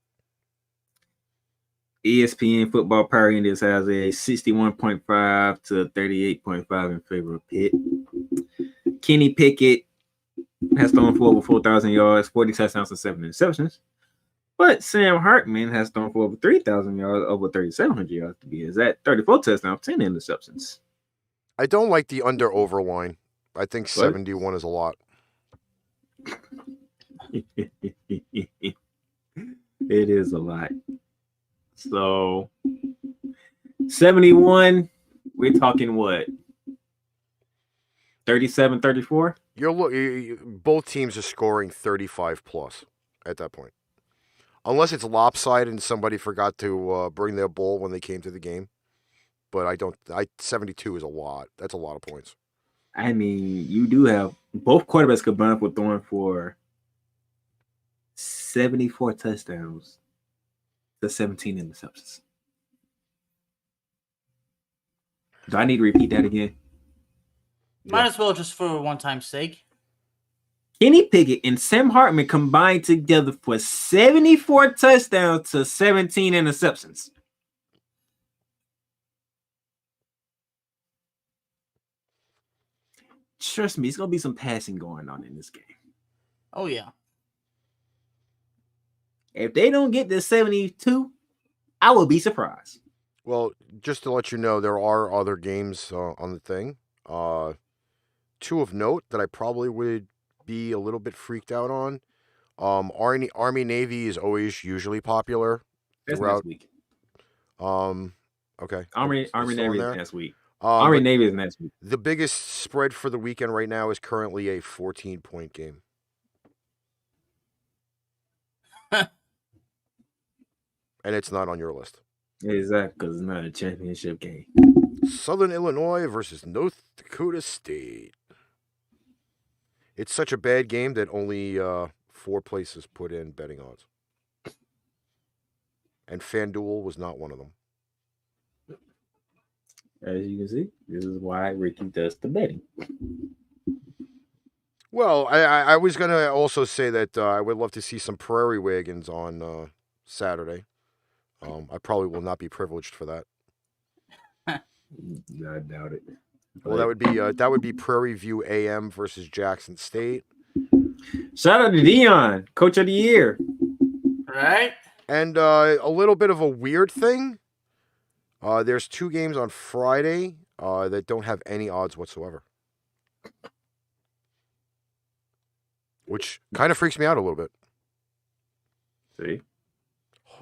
ESPN Football Power Index has a 61.5 to 38.5 in favor of Pitt. Kenny Pickett has thrown for over 4,000 yards, 40 touchdowns, and 7 interceptions. But Sam Hartman has thrown for over 3,000 yards, over 3,700 yards to be exact, 34 touchdowns, 10 interceptions. I don't like the under/over line. I think 71 is a lot. It is a lot. So 71, we're talking what? 37, 34? Both teams are scoring 35 plus at that point. Unless it's lopsided and somebody forgot to bring their ball when they came to the game. But 72 is a lot. That's a lot of points. I mean, you do have both quarterbacks combined for throwing for 74 touchdowns to 17 interceptions. Do I need to repeat that again? Might as well just for one time's sake. Kenny Pickett and Sam Hartman combined together for 74 touchdowns to 17 interceptions. Trust me, it's going to be some passing going on in this game. Oh, yeah. If they don't get to 72, I will be surprised. Well, just to let you know, there are other games on the thing. Two of note that I probably would be a little bit freaked out on. Army Navy is always usually popular. That's throughout. next week. Okay. Army Still in Navy there? is next week. Army Navy is next week. The biggest spread for the weekend right now is currently a 14-point game. And it's not on your list. Exactly, because it's not a championship game. Southern Illinois versus North Dakota State. It's such a bad game that only 4 places put in betting odds. And FanDuel was not one of them. As you can see, this is why Ricky does the betting. Well, I was going to also say that I would love to see some prairie wagons on Saturday. I probably will not be privileged for that. I doubt it. Well, that would be Prairie View AM versus Jackson State. Shout out to Dion, Coach of the Year. Right? And a little bit of a weird thing. There's 2 games on Friday that don't have any odds whatsoever, which kind of freaks me out a little bit. See?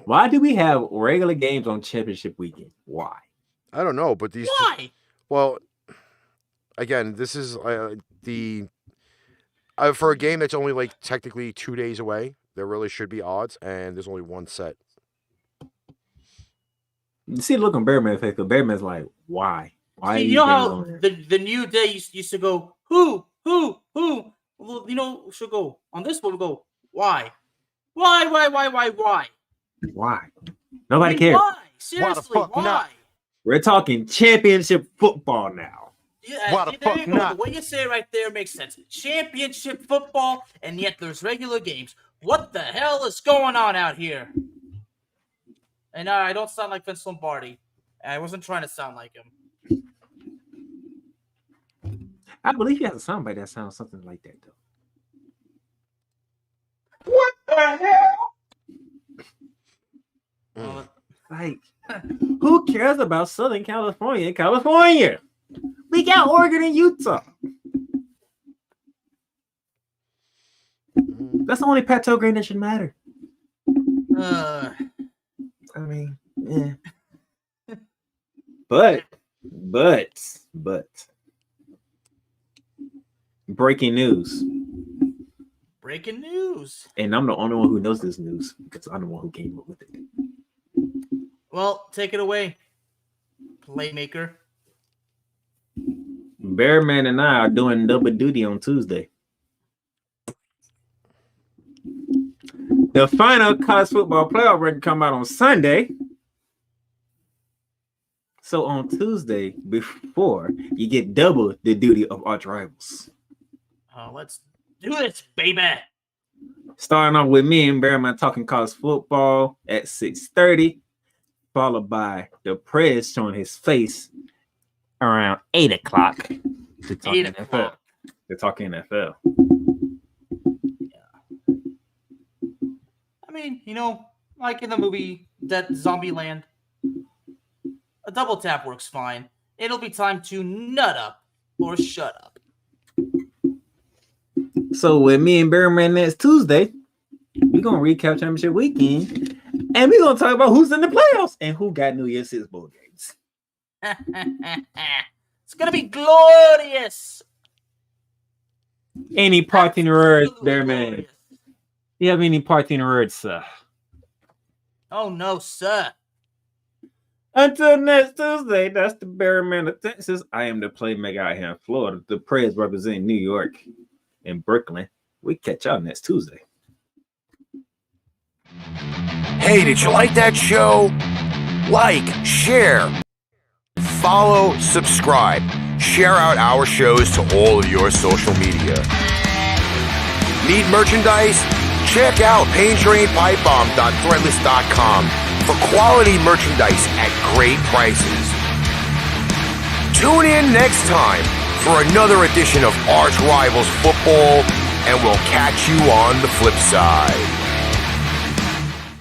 Why do we have regular games on championship weekend? Why? I don't know, but these. Why? Well, again, this is for a game that's only like technically 2 days away. There really should be odds, and there's only one set. You see the look on Bearman's face, because Bearman's like, why? Why? See, you know how the New Day used to go, who? Well, you know, should go on this one. Go, why? Why? Nobody cares. Why? Seriously, why? Not? We're talking championship football now. Yeah, Why the there fuck you go. not? The way you say it right there makes sense. Championship football, and yet there's regular games. What the hell is going on out here? And I don't sound like Vince Lombardi. I wasn't trying to sound like him. I believe he has a soundbite that sounds something like that, though. What the hell? Like, who cares about Southern California? California. We got Oregon and Utah. That's the only Pac-12 game that should matter. I mean, yeah. But breaking news. Breaking news. And I'm the only one who knows this news because I'm the one who came up with it. Well, take it away, Playmaker. Bearman and I are doing double duty on Tuesday. The final college football playoff record come out on Sunday. So on Tuesday, before you get double the duty of ArchRivals. Let's do this, baby. Starting off with me and Bearman talking college football at 6:30, followed by the press showing his face around 8 o'clock to talk 8 NFL. o'clock. To talk NFL. I mean, you know, like in the movie that Zombieland, a double tap works fine. It'll be time to nut up or shut up. So with me and Bearman next Tuesday, we're gonna recap championship weekend, and we're gonna talk about who's in the playoffs and who got New Year's Six bowl games. It's gonna be glorious. Any parting words, Absolutely Bearman? glorious. Do you have any parting words, sir? Oh no, sir. Until next Tuesday, that's the Bearman of Texas. I am the Playmaker out here in Florida. The Prez representing New York and Brooklyn. We catch y'all next Tuesday. Hey, did you like that show? Like, share, follow, subscribe. Share out our shows to all of your social media. Need merchandise? Check out paintrainpipebomb.threadless.com for quality merchandise at great prices. Tune in next time for another edition of ArchRivals Football, and we'll catch you on the flip side.